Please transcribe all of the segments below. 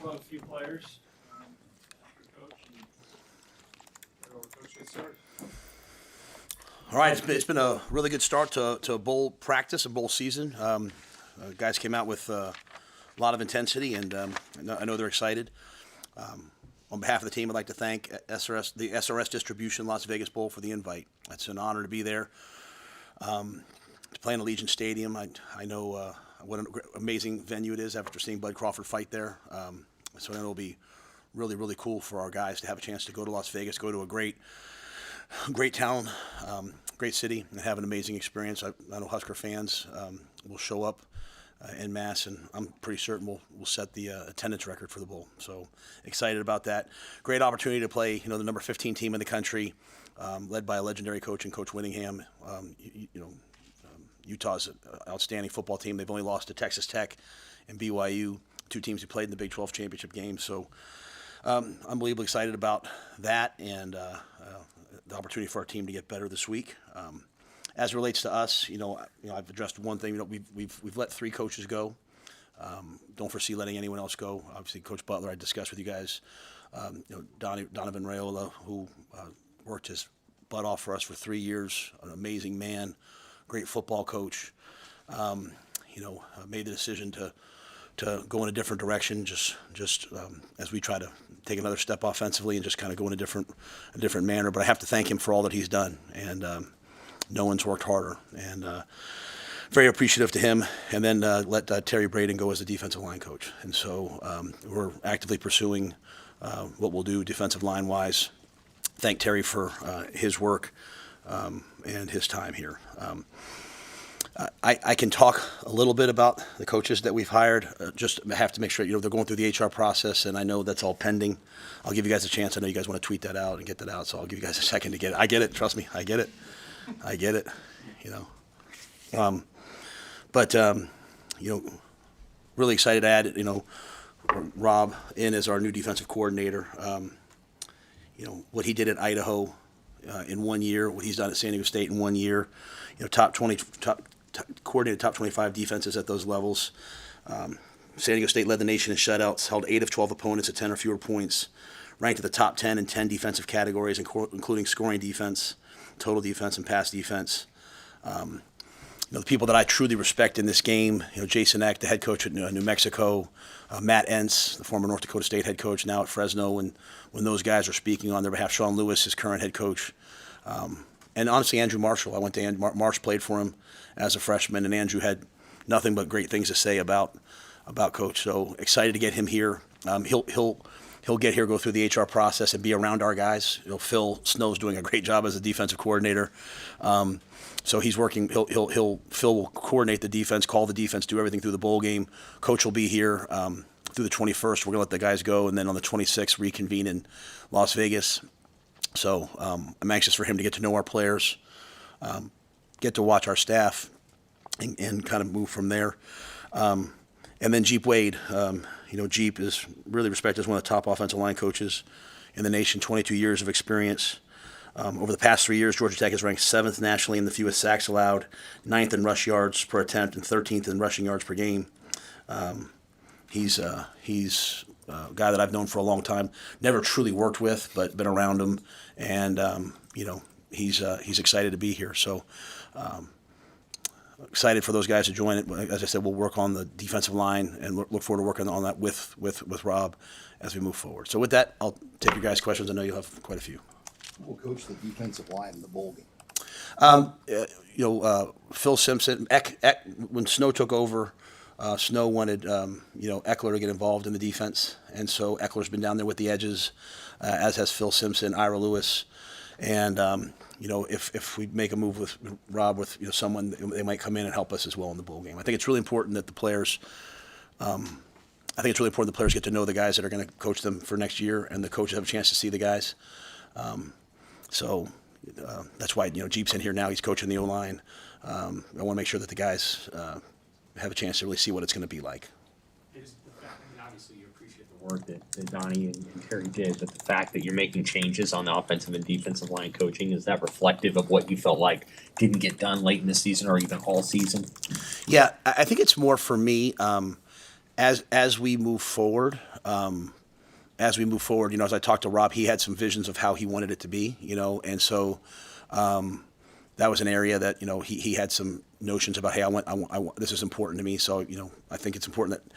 about a few players after Coach, and Coach get started. All right, it's been a really good start to bowl practice and bowl season. Guys came out with a lot of intensity, and I know they're excited. On behalf of the team, I'd like to thank the SRS Distribution Las Vegas Bowl for the invite. It's an honor to be there. To play in Allegiant Stadium, I know what an amazing venue it is after seeing Bud Crawford fight there. So I know it'll be really, really cool for our guys to have a chance to go to Las Vegas, go to a great town, great city, and have an amazing experience. I know Husker fans will show up en masse, and I'm pretty certain we'll set the attendance record for the bowl. So excited about that. Great opportunity to play, the number 15 team in the country, led by a legendary coach in Coach Whittingham. Utah's an outstanding football team. They've only lost to Texas Tech and BYU, two teams who played in the Big 12 championship game. So unbelievably excited about that and the opportunity for our team to get better this week. As it relates to us, I've addressed one thing. We've let 3 coaches go. Don't foresee letting anyone else go. Obviously, Coach Butler, I discussed with you guys. Donovan Raiola, who worked his butt off for us for 3 years, an amazing man, great football coach. Made the decision to go in a different direction, just as we try to take another step offensively and just kind of go in a different manner. But I have to thank him for all that he's done, and no one's worked harder. And very appreciative to him. And then let Terry Braden go as the defensive line coach. And so we're actively pursuing what we'll do defensive line wise. Thank Terry for his work and his time here. I can talk a little bit about the coaches that we've hired. Just have to make sure they're going through the HR process, and I know that's all pending. I'll give you guys a chance. I know you guys want to tweet that out and get that out, so I'll give you guys a second to get it. I get it. Trust me, I get it. Really excited to add Rob in as our new defensive coordinator. What he did at Idaho in 1 year, what he's done at San Diego State in 1 year. Coordinated top 25 defenses at those levels. San Diego State led the nation in shutouts, held 8 of 12 opponents at 10 or fewer points, ranked at the top 10 in 10 defensive categories, including scoring defense, total defense, and pass defense. The people that I truly respect in this game, Jason Eck, the head coach at New Mexico, Matt Entz, the former North Dakota State head coach, now at Fresno, when those guys are speaking on their behalf. Sean Lewis, his current head coach. And honestly, Andrew Marshall. I went to Marsh, played for him as a freshman, and Andrew had nothing but great things to say about Coach. So excited to get him here. He'll get here, go through the HR process, and be around our guys. Phil Snow's doing a great job as a defensive coordinator. So he's working. Phil will coordinate the defense, call the defense, do everything through the bowl game. Coach will be here through the 21st. We're gonna let the guys go, and then on the 26th reconvene in Las Vegas. So I'm anxious for him to get to know our players, get to watch our staff, and kind of move from there. And then Jeep Wade, Jeep is really respected as one of the top offensive line coaches in the nation, 22 years of experience. Over the past 3 years, Georgia Tech has ranked 7th nationally in the fewest sacks allowed, 9th in rush yards per attempt, and 13th in rushing yards per game. He's a guy that I've known for a long time, never truly worked with, but been around him, and he's excited to be here. So excited for those guys to join it. As I said, we'll work on the defensive line and look forward to working on that with Rob as we move forward. So with that, I'll take your guys' questions. I know you'll have quite a few. Who will coach the defensive line in the bowl game? Phil Simpson, when Snow took over. Snow wanted, Eckler to get involved in the defense, and so Eckler's been down there with the edges, as has Phil Simpson, Ira Lewis, and if we make a move with Rob, with someone, they might come in and help us as well in the bowl game. I think it's really important that the players, get to know the guys that are going to coach them for next year, and the coaches have a chance to see the guys. So that's why Jeep's in here now. He's coaching the O-line. I want to make sure that the guys have a chance to really see what it's going to be like. Obviously, you appreciate the work that Donnie and Terry did, but the fact that you're making changes on the offensive and defensive line coaching, is that reflective of what you felt like didn't get done late in the season or even all season? Yeah, I think it's more for me. as we move forward, as I talked to Rob, he had some visions of how he wanted it to be, and so that was an area that he had some notions about. Hey, I want this is important to me, so I think it's important that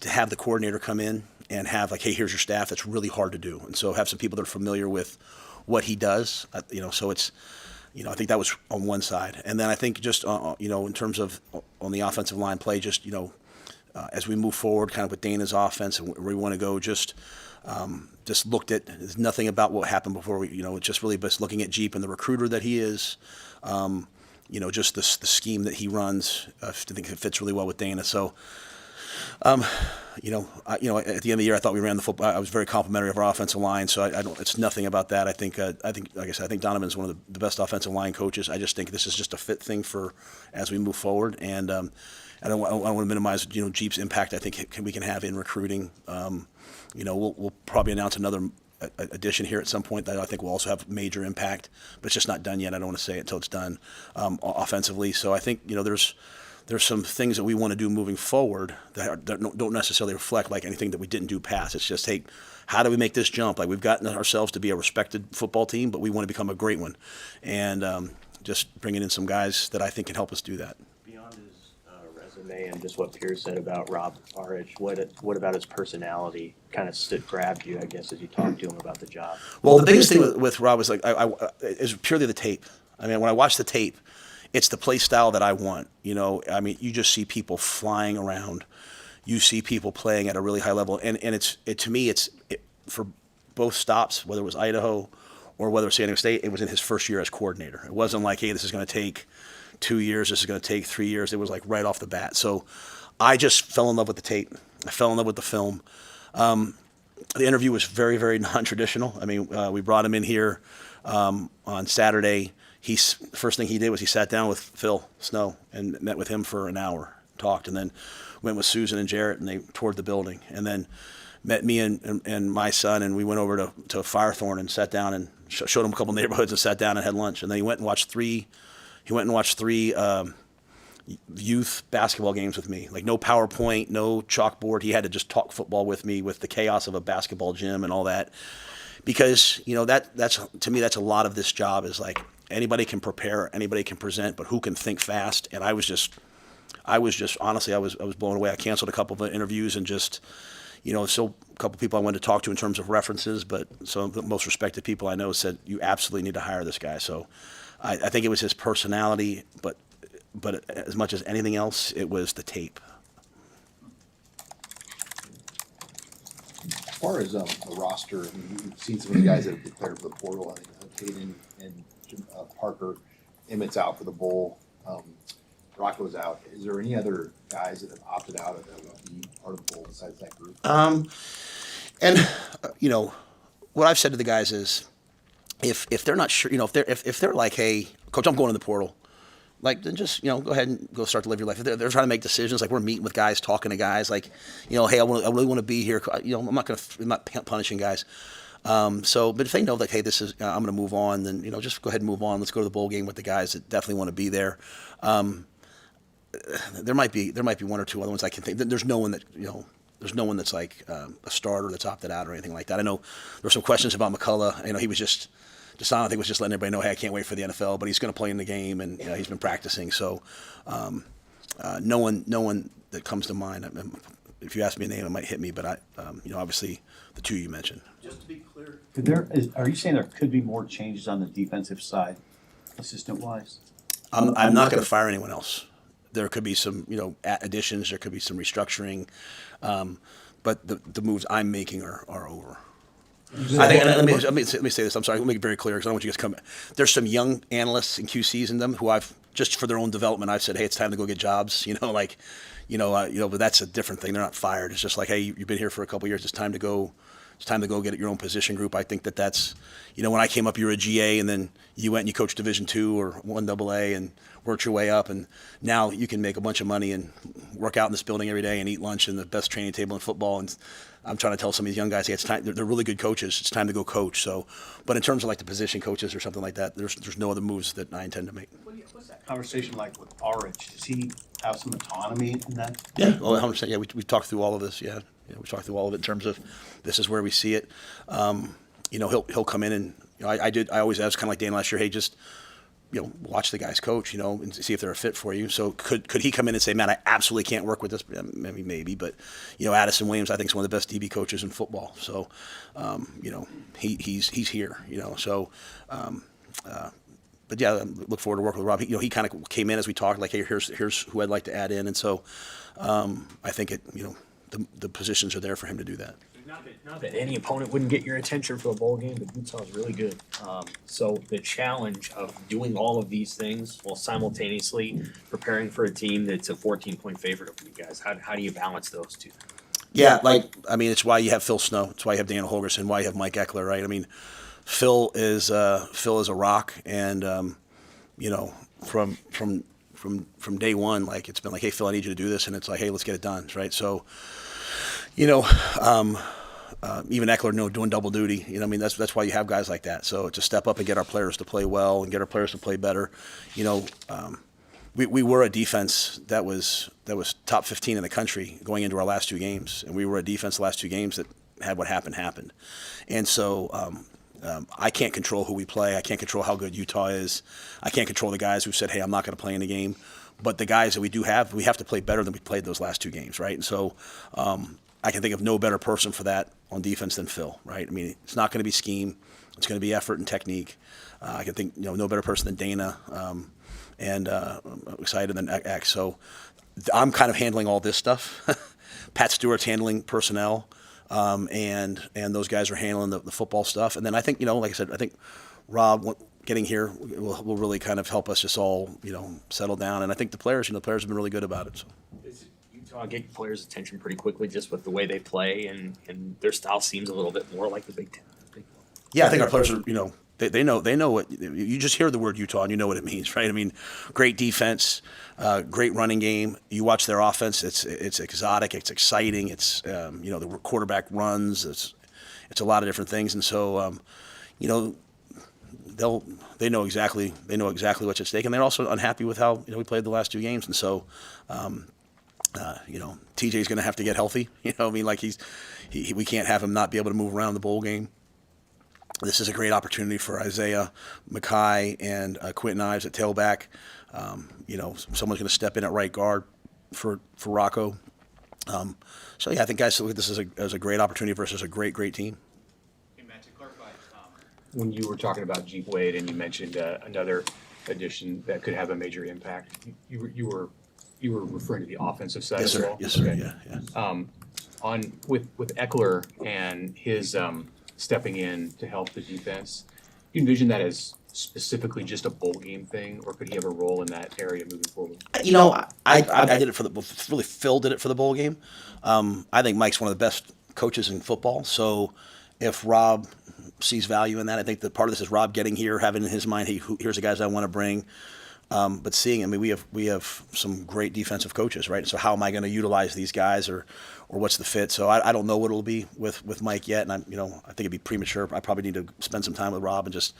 to have the coordinator come in and have like, hey, here's your staff. That's really hard to do, and so have some people that are familiar with what he does, so it's. I think that was on one side, and then I think just in terms of on the offensive line play, just as we move forward, kind of with Dana's offense and where we want to go, just looked at. There's nothing about what happened before. It's just really just looking at Jeep and the recruiter that he is. Just the scheme that he runs. I think it fits really well with Dana. So. At the end of the year, I thought we ran the football. I was very complimentary of our offensive line, so I don't. It's nothing about that. I think, like I said, I think Donovan's one of the best offensive line coaches. I just think this is just a fit thing for as we move forward, and I don't want to minimize Jeep's impact. I think we can have in recruiting. We'll probably announce another addition here at some point that I think will also have major impact, but it's just not done yet. I don't want to say it until it's done offensively. So I think there's some things that we want to do moving forward that don't necessarily reflect like anything that we didn't do past. It's just, hey, how do we make this jump? Like, we've gotten ourselves to be a respected football team, but we want to become a great one. And just bringing in some guys that I think can help us do that. Beyond his resume and just what Pierce said about Rob Arich, what about his personality kind of grabbed you, I guess, as you talked to him about the job? Well, the biggest thing with Rob was is purely the tape. I mean, when I watch the tape, it's the play style that I want. I mean, you just see people flying around. You see people playing at a really high level, and to me, for both stops, whether it was Idaho or whether it was San Diego State, it was in his first year as coordinator. It wasn't like, hey, this is going to take 2 years, this is going to take 3 years. It was like right off the bat. So I just fell in love with the tape. I fell in love with the film. The interview was very, very non-traditional. I mean, we brought him in here on Saturday. First thing he did was he sat down with Phil Snow and met with him for an hour, talked, and then went with Susan and Jarrett, and they toured the building, and then met me and my son, and we went over to Firethorn and sat down and showed him a couple neighborhoods and sat down and had lunch, and then he went and watched three youth basketball games with me. Like, no PowerPoint, no chalkboard. He had to just talk football with me with the chaos of a basketball gym and all that, because that's to me, that's a lot of this job is like, anybody can prepare, anybody can present, but who can think fast? And I was just honestly, I was blown away. I canceled a couple of interviews and just, still a couple of people I wanted to talk to in terms of references, but some of the most respected people I know said, you absolutely need to hire this guy. So I think it was his personality, but as much as anything else, it was the tape. As far as the roster, I mean, you've seen some of the guys that have declared for the portal. I think Caden and Parker, Emmett's out for the bowl. Rocco's out. Is there any other guys that have opted out of that will be part of the bowl besides that group? What I've said to the guys is, if they're not sure, if they're like, hey, coach, I'm going in the portal, like, then just go ahead and go start to live your life. If they're trying to make decisions, like, we're meeting with guys, talking to guys, like, hey, I really want to be here. I'm not punishing guys. But if they know that, hey, this is, I'm going to move on, then, just go ahead and move on. Let's go to the bowl game with the guys that definitely want to be there. There might be one or two other ones I can think. There's no one that's like a starter that's opted out or anything like that. I know there were some questions about McCullough. He was just I think was just letting everybody know, hey, I can't wait for the NFL, but he's going to play in the game, and he's been practicing. So no one that comes to mind. If you ask me a name, it might hit me, but obviously the two you mentioned. Just to be clear, are you saying there could be more changes on the defensive side, assistant-wise? I'm not going to fire anyone else. There could be some, additions. There could be some restructuring, but the moves I'm making are over. I think. Let me say this. I'm sorry. Let me make it very clear because I don't want you guys to come. There's some young analysts and QCs in them who I've just for their own development. I've said, hey, it's time to go get jobs. But that's a different thing. They're not fired. It's just like, hey, you've been here for a couple of years. It's time to go. It's time to go get your own position group. I think that's, when I came up, you were a GA, and then you went and you coached Division II or 1AA and worked your way up, and now you can make a bunch of money and work out in this building every day and eat lunch in the best training table in football. And I'm trying to tell some of these young guys, hey, it's time. They're really good coaches. It's time to go coach. So, but in terms of like the position coaches or something like that, there's no other moves that I intend to make. What's that conversation like with Ulrich? Does he have some autonomy in that? Yeah, well, 100%. Yeah, we talked through all of this. Yeah, we talked through all of it in terms of this is where we see it. He'll come in and I always ask, kind of like Dan last year. Hey, just watch the guys coach, and see if they're a fit for you. So could he come in and say, man, I absolutely can't work with this? Maybe, but Addison Williams, I think, is one of the best DB coaches in football. So, he's here. So. But yeah, I look forward to working with Rob. He kind of came in as we talked, like, hey, here's who I'd like to add in, and so I think the positions are there for him to do that. Not that any opponent wouldn't get your attention for a bowl game, but Utah's really good. So the challenge of doing all of these things while simultaneously preparing for a team that's a 14-point favorite over you guys, how do you balance those two? Yeah, it's why you have Phil Snow. It's why you have Daniel Holgerson, why you have Mike Eckler, right? I mean, Phil is a rock, and from day one, like, it's been like, hey, Phil, I need you to do this, and it's like, hey, let's get it done, right? So, even Eckler, doing double duty. That's why you have guys like that. So to step up and get our players to play well and get our players to play better, we were a defense that was top 15 in the country going into our last two games, and we were a defense the last two games that had what happened, and so. I can't control who we play. I can't control how good Utah is. I can't control the guys who said, hey, I'm not going to play in the game. But the guys that we do have, we have to play better than we played those last two games, right? And so I can think of no better person for that on defense than Phil, right? I mean, it's not going to be scheme. It's going to be effort and technique. I can think, no better person than Dana, and I'm excited than X. So I'm kind of handling all this stuff. Pat Stewart's handling personnel. And those guys are handling the football stuff. And then I think, like I said, I think Rob getting here will really kind of help us just all, settle down. And I think the players have been really good about it. So. Does Utah get players' attention pretty quickly just with the way they play, and their style seems a little bit more like the Big Ten? Yeah, I think our players are, they know what, you just hear the word Utah and you know what it means, right? I mean, great defense, great running game. You watch their offense, it's exotic, it's exciting, it's, the quarterback runs, it's a lot of different things. And so, they know exactly what's at stake, and they're also unhappy with how, we played the last two games. And so, TJ's going to have to get healthy, we can't have him not be able to move around the bowl game. This is a great opportunity for Isaiah Mackay and Quentin Ives at tailback. Someone's going to step in at right guard for Rocco. So yeah, I think guys look at this as a great opportunity versus a great team. Hey, Matt, to clarify, When you were talking about Jeep Wade and you mentioned another addition that could have a major impact, you were referring to the offensive side Yes, as sir. well? Yes, sir. Okay. Yeah. With Eckler and his stepping in to help the defense, do you envision that as specifically just a bowl game thing, or could he have a role in that area moving forward? I did it really Phil did it for the bowl game. I think Mike's one of the best coaches in football. So if Rob sees value in that, I think that part of this is Rob getting here, having in his mind, hey, here's the guys I want to bring. But seeing, we have some great defensive coaches, right? So how am I going to utilize these guys, or what's the fit? So I don't know what it'll be with Mike yet, and I think it'd be premature. I probably need to spend some time with Rob and just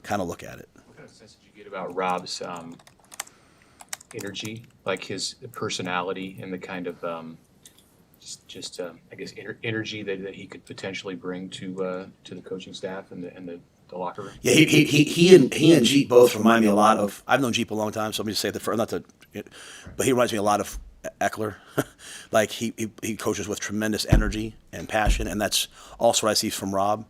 kind of look at it. What kind of sense did you get about Rob's energy, like his personality and the kind of I guess energy that he could potentially bring to the coaching staff and the locker room? Yeah, he and Jeep both remind me a lot of. I've known Jeep a long time, so let me just say that but he reminds me a lot of Eckler. Like he coaches with tremendous energy and passion, and that's also what I see from Rob.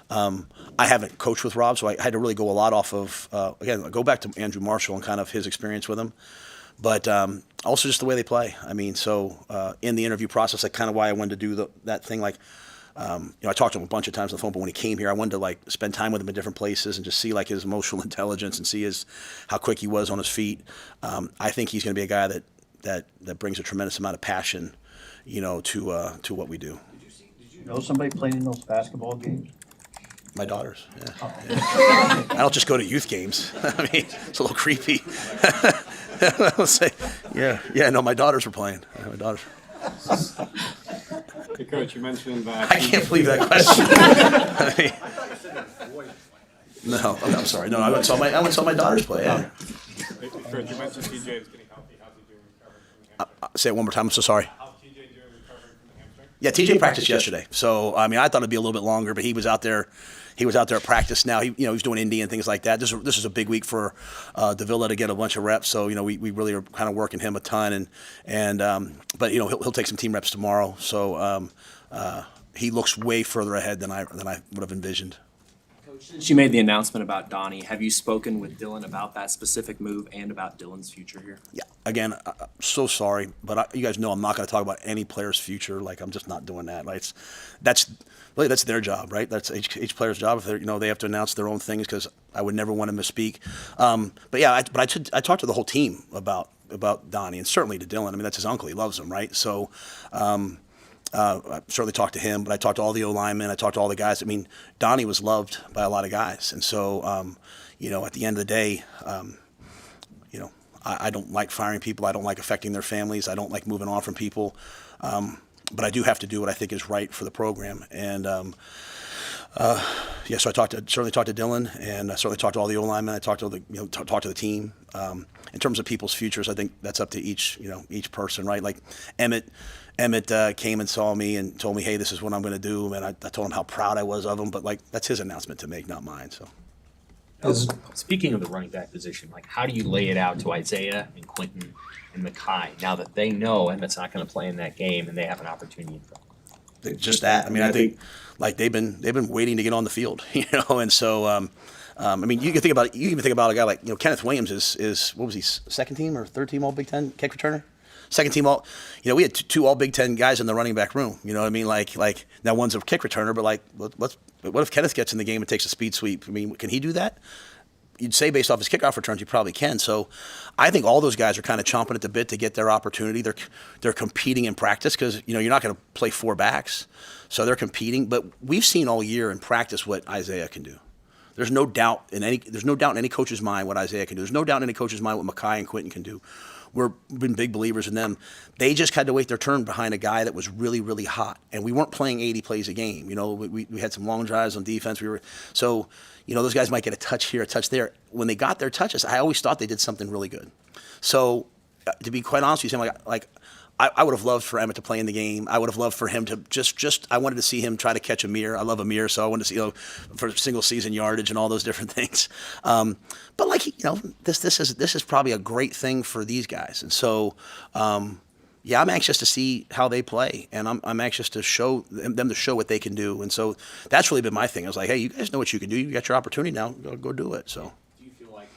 I haven't coached with Rob, so I had to really go a lot off of go back to Andrew Marshall and kind of his experience with him, but also just the way they play. I mean, so in the interview process, that's kind of why I wanted to do that thing, like. I talked to him a bunch of times on the phone, but when he came here, I wanted to spend time with him in different places and just see his emotional intelligence and see how quick he was on his feet. I think he's going to be a guy that brings a tremendous amount of passion, to what we do. Did you know somebody playing in those basketball games? My daughters, yeah. I don't just go to youth games. I mean, it's a little creepy. I'll say, yeah. No, my daughters were playing. Yeah, my daughters. Hey, Coach, you mentioned that. I can't believe that question. No, I'm sorry. No, I went and saw my daughters play. Yeah. Coach, you mentioned TJ is getting healthy. How's he doing recovering from the hamstring? Say it one more time. I'm so sorry. How's TJ doing recovering from the hamstring? Yeah, TJ practiced yesterday. So, I mean, I thought it'd be a little bit longer, but he was out there. He was out there at practice now. He was doing Indy and things like that. This is a big week for Davila to get a bunch of reps. So, we really are kind of working him a ton. But he'll take some team reps tomorrow. So, he looks way further ahead than I would have envisioned. Since you made the announcement about Donnie, have you spoken with Dylan about that specific move and about Dylan's future here? Yeah. Again, I'm so sorry, but you guys know I'm not going to talk about any player's future. Like, I'm just not doing that. Right? That's their job, right? That's each player's job. If they have to announce their own things, because I would never want to misspeak. But yeah, I talked to the whole team about Donnie, and certainly to Dylan. I mean, that's his uncle. He loves him, right? So. I certainly talked to him, but I talked to all the O-linemen. I talked to all the guys. I mean, Donnie was loved by a lot of guys. And so, at the end of the day, I don't like firing people. I don't like affecting their families. I don't like moving on from people. But I do have to do what I think is right for the program. And, so I certainly talked to Dylan, and I certainly talked to all the O-linemen. I talked to talked to the team. In terms of people's futures, I think that's up to each person, right? Like Emmett came and saw me and told me, hey, this is what I'm going to do. And I told him how proud I was of him, but that's his announcement to make, not mine. So. Speaking of the running back position, how do you lay it out to Isaiah and Quentin and Mekhi now that they know Emmett's not going to play in that game and they have an opportunity in front of them? Just that. I mean, I think they've been waiting to get on the field, and so. I mean, you can think about a guy like Kenneth Williams is what was he, second team or third team All Big Ten kick returner, second team All. We had two All Big Ten guys in the running back room. You know what I mean? Like now one's a kick returner, but what if Kenneth gets in the game and takes a speed sweep? I mean, can he do that? You'd say based off his kickoff returns, he probably can. So I think all those guys are kind of chomping at the bit to get their opportunity. They're competing in practice because you're not going to play four backs, so they're competing. But we've seen all year in practice what Isaiah can do. There's no doubt in any coach's mind what Isaiah can do. There's no doubt in any coach's mind what Mekhi and Quentin can do. We've been big believers in them. They just had to wait their turn behind a guy that was really, really hot. And we weren't playing 80 plays a game. We had some long drives on defense. Those guys might get a touch here, a touch there. When they got their touches, I always thought they did something really good. So to be quite honest with you, I would have loved for Emmett to play in the game. I would have loved for him to I wanted to see him try to catch Amir. I love Amir, so I wanted to see for single season yardage and all those different things. But this is probably a great thing for these guys, and so I'm anxious to see how they play, and I'm anxious to show them to show what they can do, and so that's really been my thing. I was like, hey, you guys know what you can do. You got your opportunity now. Go do it. So. Do you feel like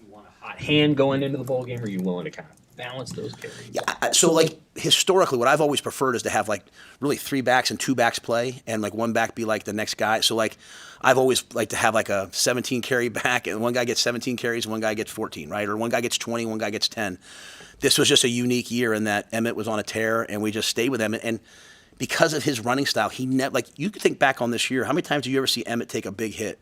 you want a hot hand going into the bowl game, or are you willing to kind of balance those carries? Yeah, so historically, what I've always preferred is to have really three backs and two backs play, and one back be the next guy. So I've always liked to have a 17 carry back, and one guy gets 17 carries and one guy gets 14, right? Or one guy gets 20, one guy gets 10. This was just a unique year in that Emmett was on a tear, and we just stayed with Emmett. And because of his running style, he never you could think back on this year. How many times do you ever see Emmett take a big hit?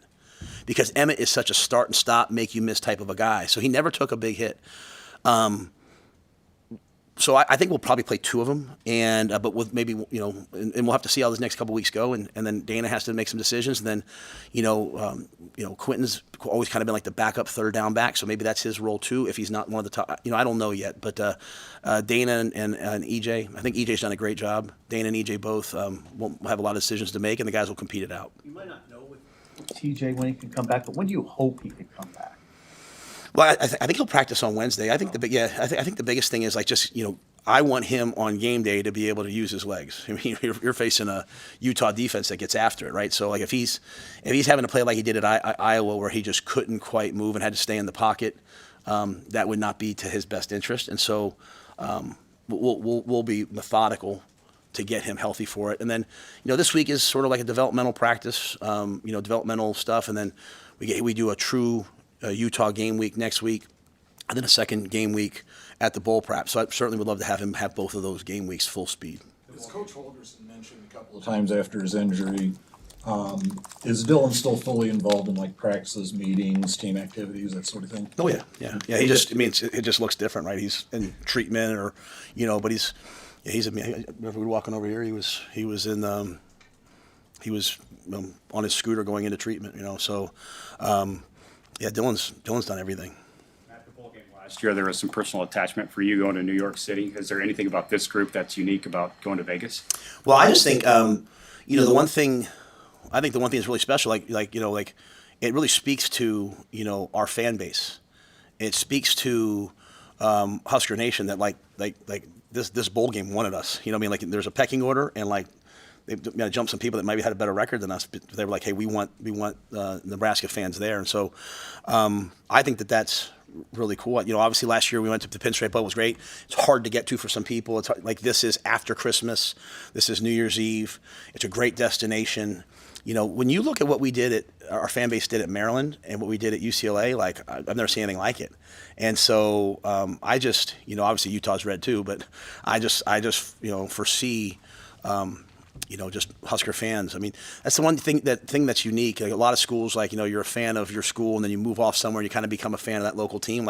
Because Emmett is such a start and stop, make you miss type of a guy, so he never took a big hit. So I think we'll probably play two of them, but with maybe and we'll have to see how these next couple weeks go, and then Dana has to make some decisions, and then Quentin's always kind of been the backup third down back, so maybe that's his role too if he's not one of the top. I don't know yet, but Dana and EJ, I think EJ's done a great job. Dana and EJ both will have a lot of decisions to make, and the guys will compete it out. You might not know with TJ when he can come back, but when do you hope he can come back? Well, I think he'll practice on Wednesday. I think I think the biggest thing is I want him on game day to be able to use his legs. I mean, you're facing a Utah defense that gets after it, right? So if he's having to play like he did at Iowa, where he just couldn't quite move and had to stay in the pocket, that would not be to his best interest. And so we'll be methodical to get him healthy for it. And then this week is sort of like a developmental practice, developmental stuff, and then we do a true Utah game week next week, and then a second game week at the bowl prep. So I certainly would love to have him have both of those game weeks full speed. As Coach Holderson mentioned a couple of times after his injury, is Dylan still fully involved in practices, meetings, team activities, that sort of thing? Oh yeah. He just, it just looks different, right? He's in treatment, or but he's. Remember we were walking over here. He was in. on his scooter going into treatment. So yeah, Dylan's done everything. At the bowl game last year, there was some personal attachment for you going to New York City. Is there anything about this group that's unique about going to Vegas? Well, I just think the one thing that's really special, it really speaks to our fan base. It speaks to Husker Nation that like this bowl game wanted us. There's a pecking order, and they jumped some people that maybe had a better record than us, but they were like, hey, we want Nebraska fans there. And so I think that's really cool. Obviously last year we went to the Pinstripe Bowl. It was great. It's hard to get to for some people. It's hard, this is after Christmas. This is New Year's Eve. It's a great destination. When you look at what we did our fan base did at Maryland and what we did at UCLA, I've never seen anything like it. And so I just, obviously Utah's red too, but I just foresee, just Husker fans. I mean, that's the one thing that's unique. A lot of schools, you're a fan of your school and then you move off somewhere and you kind of become a fan of that local team.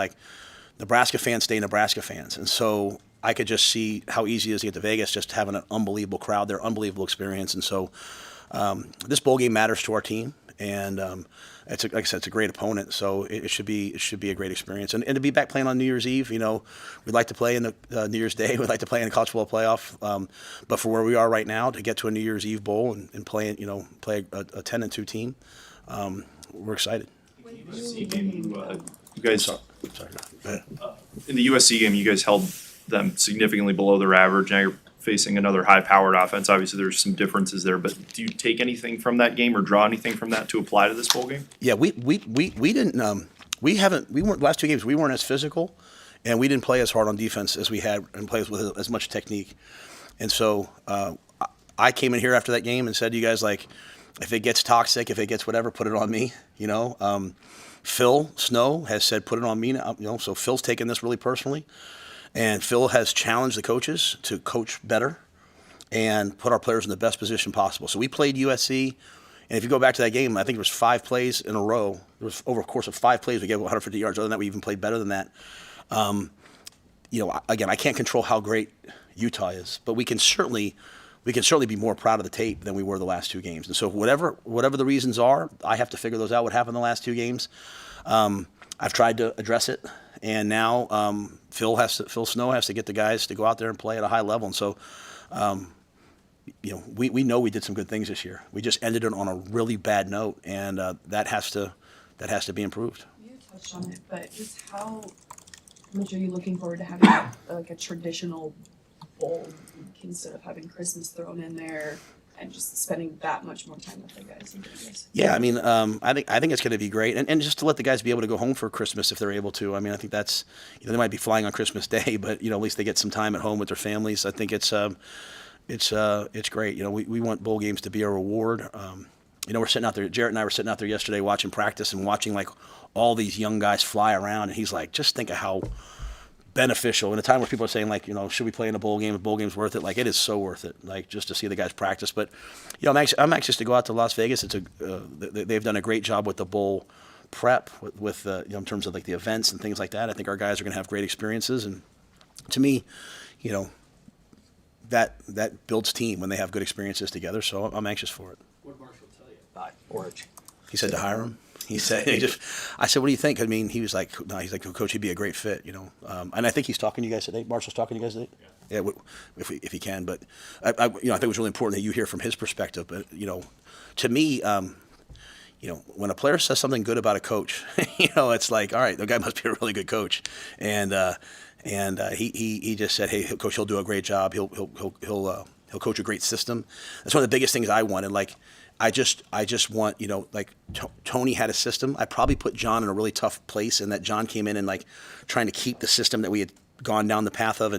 Nebraska fans stay Nebraska fans. And so I could just see how easy it is to get to Vegas, just having an unbelievable crowd there, unbelievable experience. And so this bowl game matters to our team. And like I said, it's a great opponent, so it should be a great experience. And to be back playing on New Year's Eve, we'd like to play in the New Year's Day. We'd like to play in the college football playoff. But for where we are right now, to get to a New Year's Eve bowl and play a 10-2 team, we're excited. USC game, you guys. Sorry. Go ahead. In the USC game, you guys held them significantly below their average. Now you're facing another high-powered offense. Obviously, there's some differences there, but do you take anything from that game or draw anything from that to apply to this bowl game? Yeah, we didn't. We weren't last two games. We weren't as physical, and we didn't play as hard on defense as we had and play with as much technique. And so I came in here after that game and said to you guys, if it gets toxic, if it gets whatever, put it on me. Phil Snow has said put it on me now. So Phil's taken this really personally. And Phil has challenged the coaches to coach better and put our players in the best position possible. So we played USC, and if you go back to that game, I think it was 5 plays in a row. It was over a course of 5 plays, we gave 150 yards. Other than that, we even played better than that. Again, I can't control how great Utah is, but we can certainly be more proud of the tape than we were the last 2 games. And so whatever the reasons are, I have to figure those out. What happened the last 2 games? I've tried to address it. And now Phil Snow has to get the guys to go out there and play at a high level. And so, we know we did some good things this year. We just ended it on a really bad note, and that has to be improved. You touched on it, but just how much are you looking forward to having a traditional bowl week instead of having Christmas thrown in there? And just spending that much more time with the guys in Vegas. Yeah, I mean, I think it's going to be great, and just to let the guys be able to go home for Christmas if they're able to. I mean, I think that's they might be flying on Christmas Day, but at least they get some time at home with their families. I think it's great. We want bowl games to be a reward. We're sitting out there. Jarrett and I were sitting out there yesterday watching practice and watching all these young guys fly around, and he's like, just think of how beneficial in a time where people are saying should we play in a bowl game? A bowl game's worth it. It is so worth it. Just to see the guys practice. But I'm anxious to go out to Las Vegas. They've done a great job with the bowl prep with in terms of the events and things like that. I think our guys are going to have great experiences, and to me, that builds team when they have good experiences together. So I'm anxious for it. What did Marshall tell you about Orange? He said to hire him. I said, what do you think? I mean, he was like, no, he's like, Coach, he'd be a great fit, And I think he's talking to you guys today. Marshall's talking to you guys today. Yeah, if he can. But I think it was really important that you hear from his perspective. But to me, when a player says something good about a coach, it's like, all right, the guy must be a really good coach. And he just said, hey, Coach, he'll do a great job. He'll coach a great system. That's one of the biggest things I wanted. I just want, Tony had a system. I probably put John in a really tough place, and that John came in and trying to keep the system that we had gone down the path of,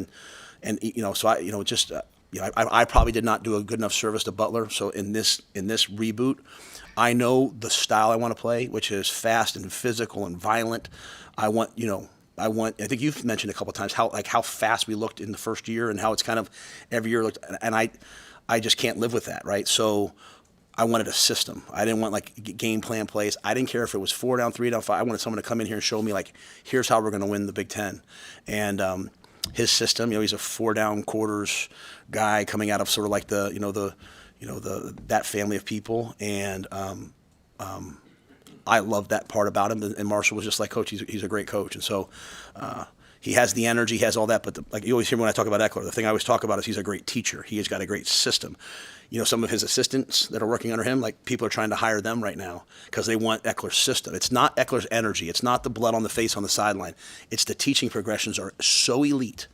so I probably did not do a good enough service to Butler. So in this reboot, I know the style I want to play, which is fast and physical and violent. I think you've mentioned a couple of times how fast we looked in the first year and how it's kind of every year looked, and I just can't live with that, right? So I wanted a system. I didn't want game plan plays. I didn't care if it was 4 down, 3 down, 5. I wanted someone to come in here and show me here's how we're going to win the Big Ten. And his system, he's a 4 down quarters guy coming out of sort of the that family of people, and I love that part about him. And Marshall was just like, Coach, he's a great coach, and so he has the energy, he has all that. But like you always hear me when I talk about Eckler, the thing I always talk about is he's a great teacher. He has got a great system. Some of his assistants that are working under him, like people are trying to hire them right now because they want Eckler's system. It's not Eckler's energy. It's not the blood on the face on the sideline. It's the teaching progressions are so elite.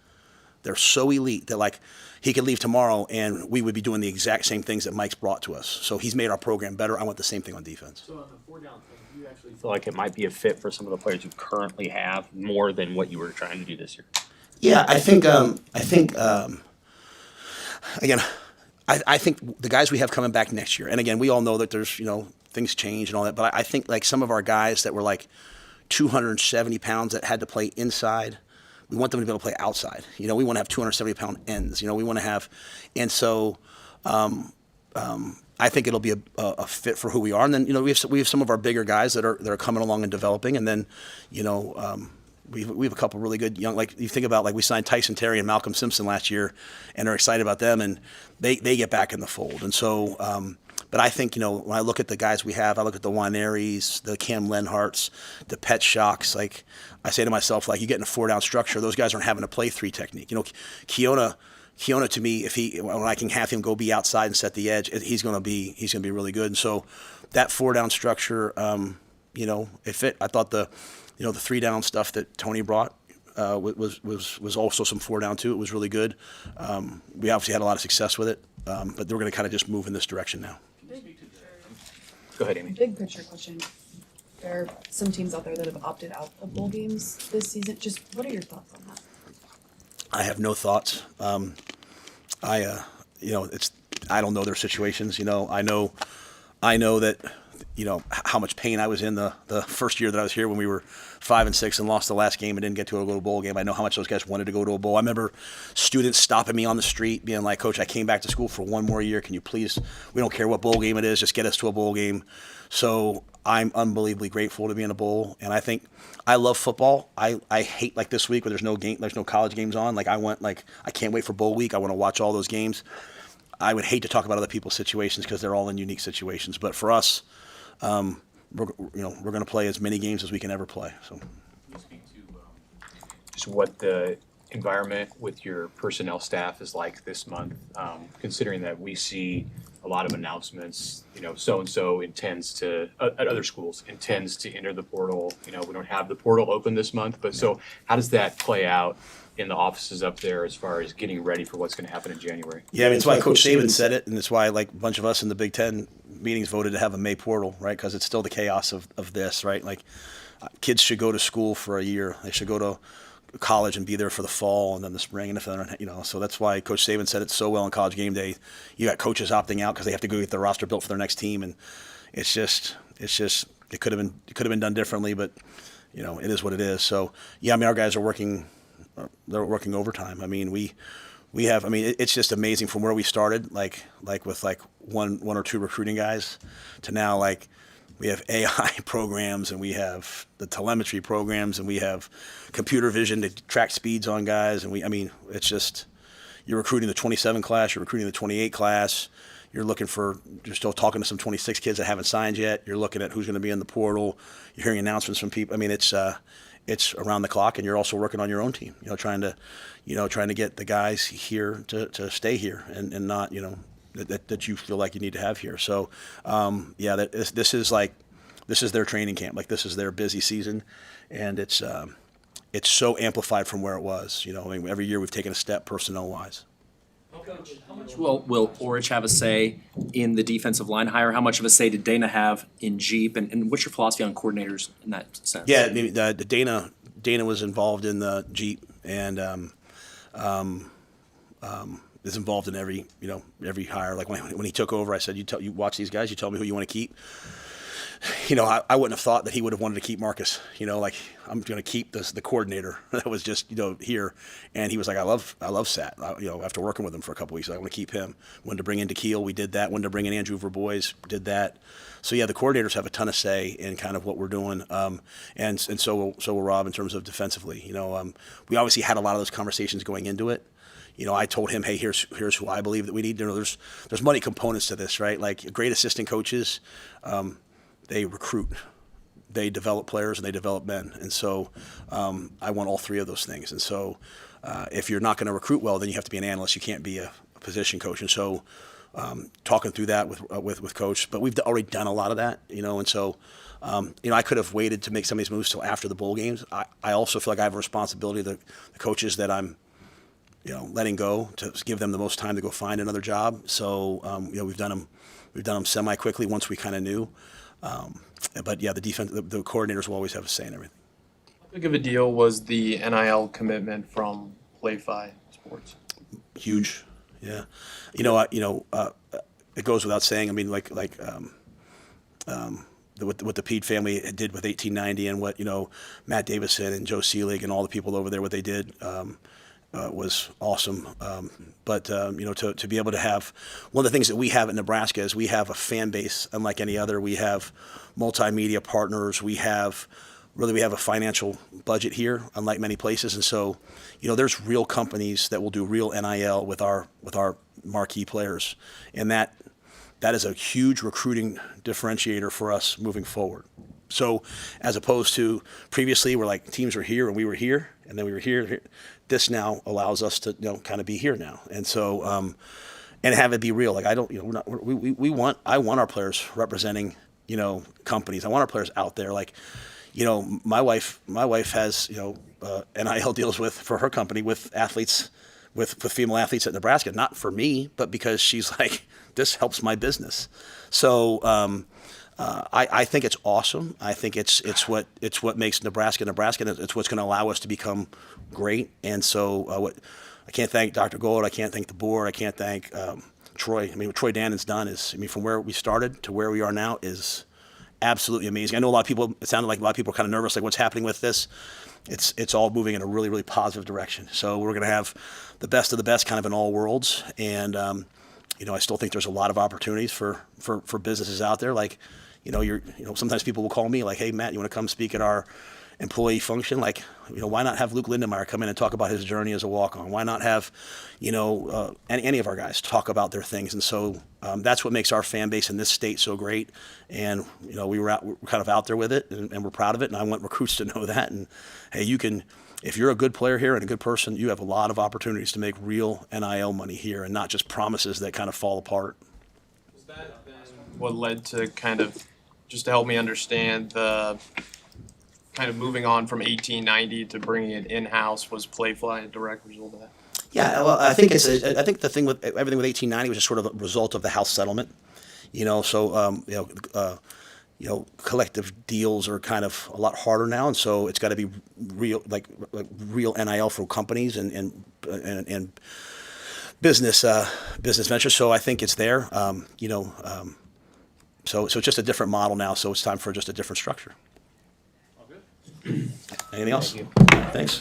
They're so elite that like he could leave tomorrow and we would be doing the exact same things that Mike's brought to us. So he's made our program better. I want the same thing on defense. So on the 4-down thing, do you actually feel like it might be a fit for some of the players you currently have more than what you were trying to do this year? Yeah, I think again, I think the guys we have coming back next year, and again, we all know that there's, things change and all that, but I think like some of our guys that were like 270 pounds that had to play inside, we want them to be able to play outside. We want to have 270-pound ends. We want to have, and so I think it'll be a fit for who we are. And then we have some of our bigger guys that are coming along and developing, and then we have a couple really good young, like you think about, like we signed Tyson Terry and Malcolm Simpson last year, and are excited about them, and they get back in the fold. And so, but I think when I look at the guys we have, I look at the Wineries, the Cam Lenharts, the Pet Shocks. Like I say to myself, like you get in a 4-down structure, those guys aren't having to play 3 technique. Keona to me, when I can have him go be outside and set the edge, he's gonna be really good. And so that 4-down structure, it fit. I thought the 3-down stuff that Tony brought was also some 4-down too. It was really good. We obviously had a lot of success with it, but we're going to kind of just move in this direction now. Go ahead, Amy. Big picture question. There are some teams out there that have opted out of bowl games this season. Just what are your thoughts on that? I have no thoughts. I don't know their situations. I know that. How much pain I was in the first year that I was here when we were 5-6 and lost the last game and didn't get to a bowl game. I know how much those guys wanted to go to a bowl. I remember students stopping me on the street being like, Coach, I came back to school for one more year. Can you please, we don't care what bowl game it is, just get us to a bowl game. So I'm unbelievably grateful to be in a bowl. And I think I love football. I hate like this week where there's no college games on. Like I can't wait for bowl week. I want to watch all those games. I would hate to talk about other people's situations because they're all in unique situations. But for us, we're going to play as many games as we can ever play. So, Can you speak to just what the environment with your personnel staff is like this month, considering that we see a lot of announcements, so-and-so intends to, at other schools, intends to enter the portal. We don't have the portal open this month, but so how does that play out in the offices up there as far as getting ready for what's going to happen in January? Yeah, it's why Coach Saban said it, and it's why like a bunch of us in the Big Ten meetings voted to have a May portal, right? Because it's still the chaos of this, right? Like kids should go to school for a year. They should go to college and be there for the fall and then the spring, and if they're, so that's why Coach Saban said it so well in College Game Day. You got coaches opting out because they have to go get their roster built for their next team, and it's just it could have been done differently, but it is what it is. So yeah, our guys are working. They're working overtime. We have. It's just amazing from where we started, like with like one or two recruiting guys, to now like we have AI programs and we have the telemetry programs and we have computer vision to track speeds on guys, and it's just you're recruiting the 27 class, you're recruiting the 28 class. You're still talking to some 26 kids that haven't signed yet. You're looking at who's going to be in the portal. You're hearing announcements from people. It's around the clock, and you're also working on your own team. Trying to get the guys here to stay here and not that you feel like you need to have here. So this is their training camp. Like this is their busy season, and it's so amplified from where it was. Every year we've taken a step personnel wise. Coach, how much will Orich have a say in the defensive line hire? How much of a say did Dana have in Jeep? And what's your philosophy on coordinators in that sense? Yeah, the Dana was involved in the Jeep and is involved in every hire. Like when he took over, I said, you watch these guys, you tell me who you want to keep. I wouldn't have thought that he would have wanted to keep Marcus. Like I'm going to keep the coordinator that was just here, and he was like, I love Sat. After working with him for a couple weeks, I want to keep him. Wanted to bring in DeKeel, we did that. Wanted to bring in Andrew Verbois, did that. So yeah, the coordinators have a ton of say in kind of what we're doing, and so will Rob in terms of defensively. We obviously had a lot of those conversations going into it. I told him, hey, here's who I believe that we need. There's money components to this, right? Like great assistant coaches, they recruit, they develop players, and they develop men. And so I want all three of those things. And so if you're not going to recruit well, then you have to be an analyst. You can't be a position coach. And so talking through that with Coach, but we've already done a lot of that, and so I could have waited to make some of these moves till after the bowl games. I also feel like I have a responsibility to the coaches that I'm letting go to give them the most time to go find another job. So we've done them semi quickly once we kind of knew. But yeah, the defense, the coordinators will always have a say in everything. How big of a deal was the NIL commitment from PlayFi Sports? Huge, yeah. It goes without saying. I mean, what the Pede family did with 1890 and what Matt Davison and Joe Seelig and all the people over there, what they did was awesome. But to be able to have one of the things that we have in Nebraska is we have a fan base unlike any other. We have multimedia partners. We have a financial budget here, unlike many places. And so, there's real companies that will do real NIL with our marquee players, and that is a huge recruiting differentiator for us moving forward. So, as opposed to previously, where like teams were here and we were here, and then we were here. This now allows us to kind of be here now, and so and have it be real. Like I want our players representing companies. I want our players out there. Like my wife has NIL deals for her company with athletes, with female athletes at Nebraska. Not for me, but because she's like, this helps my business. So I think it's awesome. I think it's what makes Nebraska Nebraska. And it's what's going to allow us to become great. And so I can't thank Dr. Gold. I can't thank the board. I can't thank Troy. I mean, what Troy Dannon's done is, from where we started to where we are now is absolutely amazing. I know it sounded like a lot of people are kind of nervous, like what's happening with this. It's all moving in a really, really positive direction. So we're going to have the best of the best kind of in all worlds. And, I still think there's a lot of opportunities for businesses out there. Like, sometimes people will call me like, hey, Matt, you want to come speak at our employee function? Like, why not have Luke Lindenmeyer come in and talk about his journey as a walk-on? Why not have, any of our guys talk about their things? And so that's what makes our fan base in this state so great. And, we're kind of out there with it, and we're proud of it. And I want recruits to know that. And, hey, if you're a good player here and a good person, you have a lot of opportunities to make real NIL money here and not just promises that kind of fall apart. Was that then what led to kind of, just to help me understand, the kind of moving on from 1890 to bringing it in-house, was PlayFi a direct result of that? Yeah, well, I think the thing with everything with 1890 was just sort of a result of the House settlement, collective deals are kind of a lot harder now, and so it's got to be real, like real NIL for companies and business ventures. So I think it's there, So it's just a different model now. So it's time for just a different structure. All good. Anything else? Thank you. Thanks.